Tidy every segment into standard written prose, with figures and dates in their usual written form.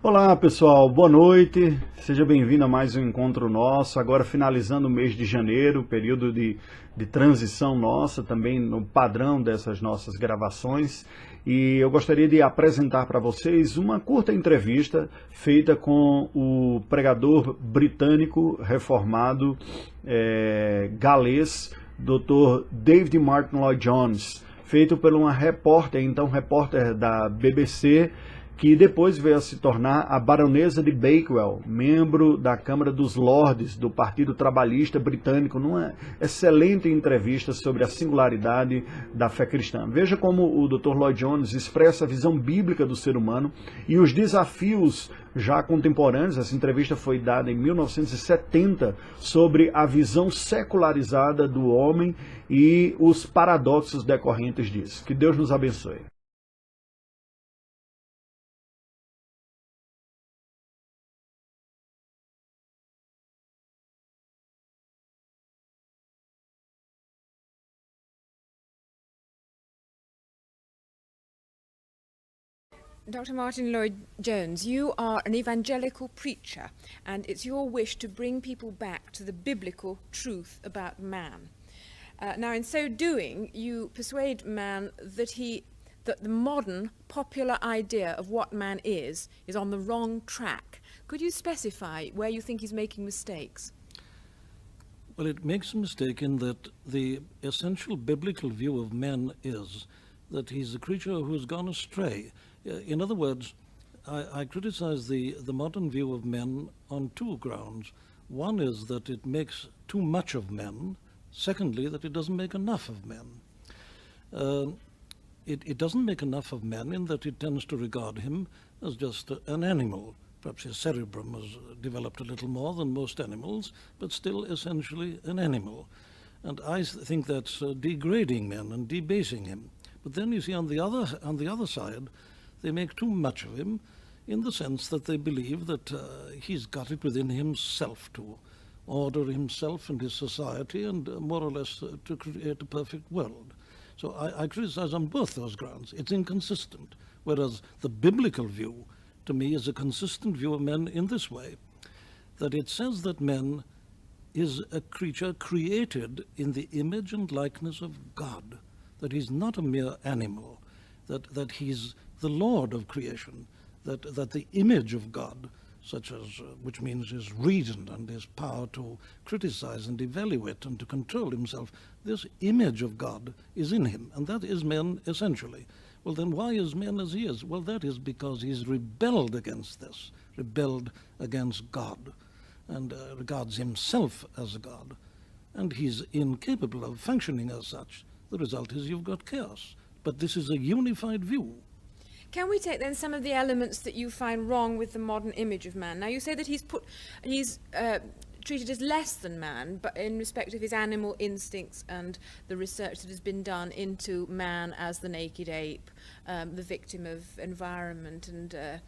Olá pessoal, boa noite, seja bem-vindo a mais um encontro nosso, agora finalizando o mês de janeiro, período de transição nossa, também no padrão dessas nossas gravações, e eu gostaria de apresentar para vocês uma curta entrevista feita com o pregador britânico reformado galês, Dr. David Martin Lloyd-Jones, feito por uma repórter, repórter da BBC, que depois veio a se tornar a baronesa de Bakewell, membro da Câmara dos Lordes do Partido Trabalhista Britânico, numa excelente entrevista sobre a singularidade da fé cristã. Veja como o Dr. Lloyd-Jones expressa a visão bíblica do ser humano e os desafios já contemporâneos. Essa entrevista foi dada em 1970 sobre a visão secularizada do homem e os paradoxos decorrentes disso. Que Deus nos abençoe. Dr. Martin Lloyd-Jones, you are an evangelical preacher, and it's your wish to bring people back to the biblical truth about man. Now, in so doing, you persuade man that the modern popular idea of what man is on the wrong track. Could you specify where you think he's making mistakes? Well, it makes a mistake in that the essential biblical view of man is that he's a creature who has gone astray. In other words, I criticize the modern view of men on two grounds. One is that it makes too much of men. Secondly, that it doesn't make enough of men. It doesn't make enough of men in that it tends to regard him as just an animal. Perhaps his cerebrum has developed a little more than most animals, but still essentially an animal. And I think that's degrading men and debasing him. But then you see on the other side, they make too much of him in the sense that they believe that he's got it within himself to order himself and his society and more or less to create a perfect world. So I criticize on both those grounds. It's inconsistent, whereas the biblical view to me is a consistent view of men in this way, that it says that man is a creature created in the image and likeness of God, that he's not a mere animal, that he's the Lord of creation, that the image of God, such as which means his reason and his power to criticize and evaluate and to control himself, this image of God is in him, and that is man essentially. Well, then why is man as he is? Well, that is because he's rebelled against this, rebelled against God, and regards himself as a God, and he's incapable of functioning as such. The result is you've got chaos. But this is a unified view. Can we take then some of the elements that you find wrong with the modern image of man? Now, you say that he's treated as less than man, but in respect of his animal instincts and the research that has been done into man as the naked ape, the victim of environment and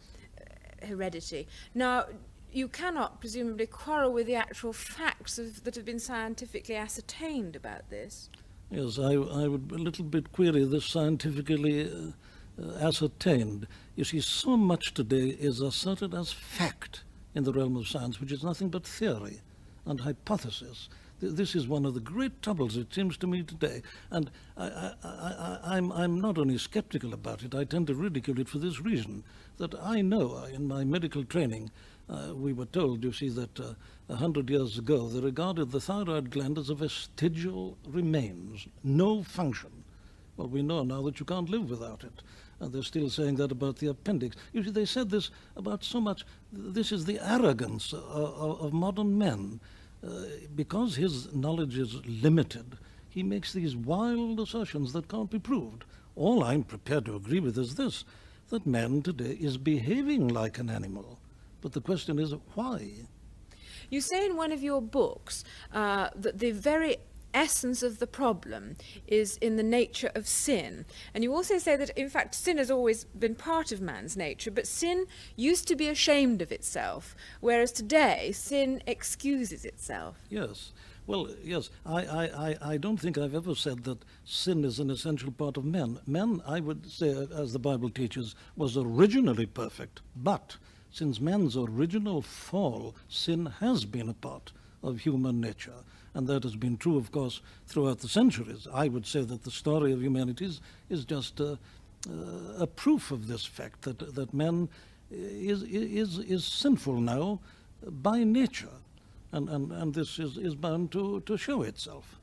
heredity. Now, you cannot presumably quarrel with the actual facts that have been scientifically ascertained about this. Yes, I would a little bit query this scientifically ascertained. You see, so much today is asserted as fact in the realm of science, which is nothing but theory and hypothesis. This is one of the great troubles, it seems to me, today. And I'm not only skeptical about it, I tend to ridicule it for this reason, that I know in my medical training, we were told, you see, that 100 years ago, they regarded the thyroid gland as a vestigial remains, no function. Well, we know now that you can't live without it. And they're still saying that about the appendix. You see, they said this about so much. This is the arrogance of modern men. Because his knowledge is limited, he makes these wild assertions that can't be proved. All I'm prepared to agree with is this, that man today is behaving like an animal. But the question is, why? You say in one of your books that the very essence of the problem is in the nature of sin. And you also say that, in fact, sin has always been part of man's nature, but sin used to be ashamed of itself, whereas today sin excuses itself. Yes. Well, yes, I don't think I've ever said that sin is an essential part of man. Man, I would say, as the Bible teaches, was originally perfect, but since man's original fall, sin has been a part of human nature. And that has been true, of course, throughout the centuries. I would say that the story of humanity is just a proof of this fact, that man is sinful now by nature. And this is bound to show itself.